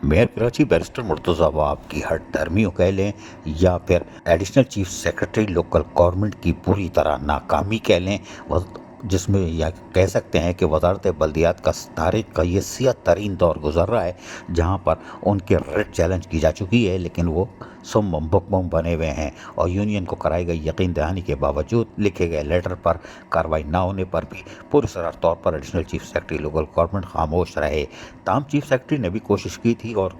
Mayor Karachi barrister Murtaza Wahab की हठधर्मियों कह लें या फिर additional chief secretary local government की पूरी तरह नाकामी कह लें, जिसमें यह कह सकते हैं कि वजारत बल्दियात का तारीख का ये सियाह तरीन दौर गुजर रहा है, जहाँ पर उनके रेड चैलेंज की जा चुकी है, लेकिन वो सुम बम बने हुए हैं और यूनियन को कराई गई यकीन दहानी के बावजूद लिखे गए लेटर पर कार्रवाई न होने पर भी पुरसरार तौर पर additional chief secretary local government खामोश रहे। तमाम चीफ सेक्रेटरी ने भी कोशिश की थी और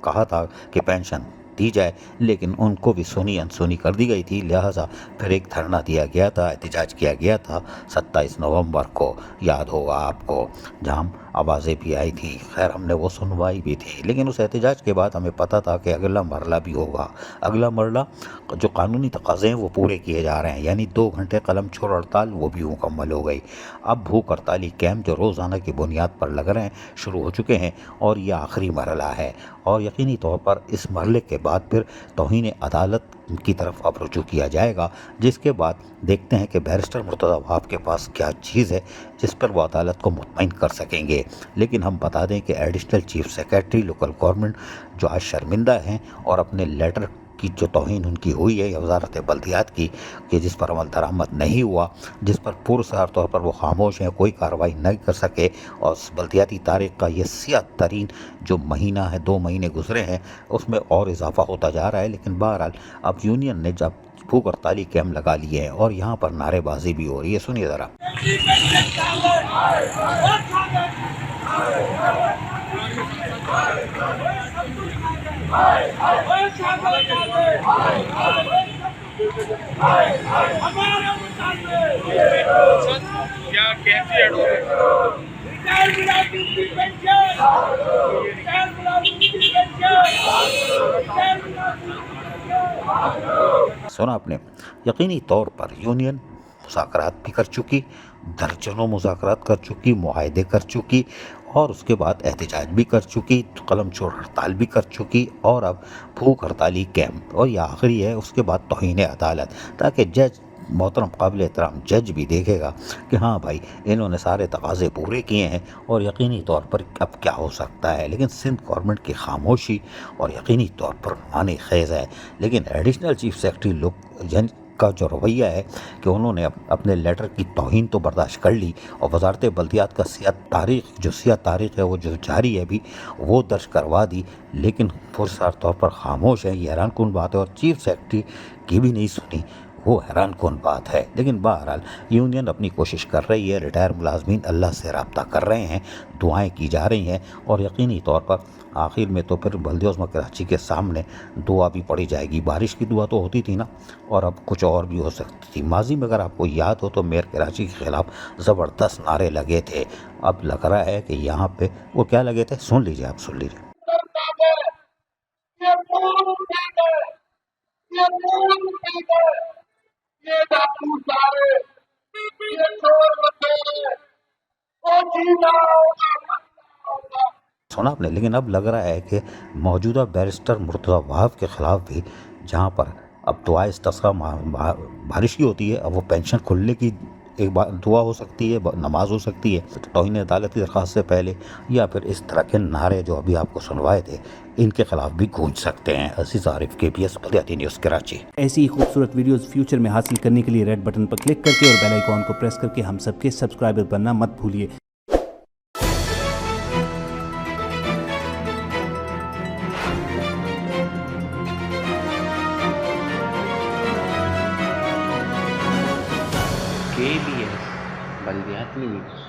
कहा था कि पेंशन दी जाए, लेकिन उनको भी सुनी अनसुनी कर दी गई थी। लिहाजा फिर एक धरना दिया गया था, एहतजाज किया गया था 27 नवंबर को, याद होगा आपको, जहाँ आवाज़ें भी आई थी। खैर हमने वो सुनवाई भी थी, लेकिन उस एहतजाज के बाद हमें पता था कि अगला मरला भी होगा। अगला मरला जो कानूनी तकाज़े हैं वो पूरे किए जा रहे हैं, यानी 2 घंटे कलम छोड़ हड़ताल वो भी मुकम्मल हो गई। अब भूख हड़ताली कैंप जो रोज़ाना की बुनियाद पर लग रहे हैं शुरू हो चुके हैं और ये आखिरी मरला है और यकीनी तौर पर इस मरले के बाद फिर तौहीन अदालत की तरफ अब रुजू किया जाएगा, जिसके बाद देखते हैं कि बैरिस्टर मुर्तज़ा वहाब के पास क्या चीज़ है जिस पर वो अदालत को मुतमईन कर सकेंगे। लेकिन हम बता दें कि additional chief secretary local government जो आज शर्मिंदा हैं और अपने लेटर की जो तौहीन उनकी हुई है वजारत बल्दियात की, कि जिस पर अमल दरामद नहीं हुआ, जिस पर पुरसरार तौर पर वो खामोश हैं, कोई कार्रवाई नहीं कर सके और बल्दियाती तारीख का ये सियाह तरीन जो महीना है, 2 महीने गुजरे हैं, उसमें और इजाफा होता जा रहा है। लेकिन बहरहाल अब यूनियन ने जब भूख हड़ताली कैंप लगा लिए हैं और यहाँ पर नारेबाजी भी हो रही है, सुनिए ज़रा। क्या कैसी सुना आपने। यकीनी तौर पर यूनियन मुज़ाकरात भी कर चुकी, दर्जनों मुज़ाकरात कर चुकी, मुआहदे कर चुकी और उसके बाद एहतजाज भी कर चुकी, कलम छोड़ हड़ताल भी कर चुकी और अब भूख हड़ताली कैंप, और यह आखिरी है। उसके बाद तौहीन अदालत, ताकि जज मोहतरम काबिल एहतराम जज भी देखेगा कि हाँ भाई इन्होंने सारे तकाज़े पूरे किए हैं और यकीनी तौर पर अब क्या हो सकता है। लेकिन सिंध गवर्नमेंट की खामोशी और यकीनी तौर पर मानी खेज़ है। लेकिन एडिशनल चीफ सेक्रेटरी लोग का जो रवैया है कि उन्होंने अपने लेटर की तौहीन तो बर्दाश्त कर ली और वजारत बल्दियात का सियाह तारीख है वो जो जारी है अभी, वो दर्ज करवा दी, लेकिन पुरसरार तौर पर खामोश है। ये हैरान कुन बात है और चीफ सेक्रेटरी की भी नहीं सुनी, वो हैरान कौन बात है। लेकिन बहरहाल यूनियन अपनी कोशिश कर रही है, रिटायर मुलाजमीन अल्लाह से रब्ता कर रहे हैं, दुआएं की जा रही हैं और यकीनी तौर पर आखिर में तो फिर बल्दियोज़मा कराची के सामने दुआ भी पड़ी जाएगी। बारिश की दुआ तो होती थी ना, और अब कुछ और भी हो सकती थी। माजी में अगर आपको याद हो तो मेयर कराची के ख़िलाफ़ ज़बरदस्त नारे लगे थे। अब लग रहा है कि यहाँ पे वो क्या लगे थे, सुन लीजिए, आप सुन लीजिए। सुना आपने। लेकिन अब लग रहा है कि मौजूदा बैरिस्टर मुर्तज़ा वहाब के ख़िलाफ़ भी, जहाँ पर अब दुआ इस्तिस्क़ा बारिश की होती है, अब वो पेंशन खुलने की एक बार दुआ हो सकती है, नमाज हो सकती है तौहीन अदालत की दरख्वास्त से पहले, या फिर इस तरह के नारे जो अभी आपको सुनवाए थे इनके खिलाफ भी गूंज सकते हैं। अज़ीज़ आरिफ, KPS बल्दियाती न्यूज़ कराची। ऐसी ही खूबसूरत वीडियोस फ्यूचर में हासिल करने के लिए रेड बटन पर क्लिक करके और बेल आइकॉन को प्रेस करके हम सबके सब्सक्राइबर बनना मत भूलिए। KBS बल्दियाती न्यूज़।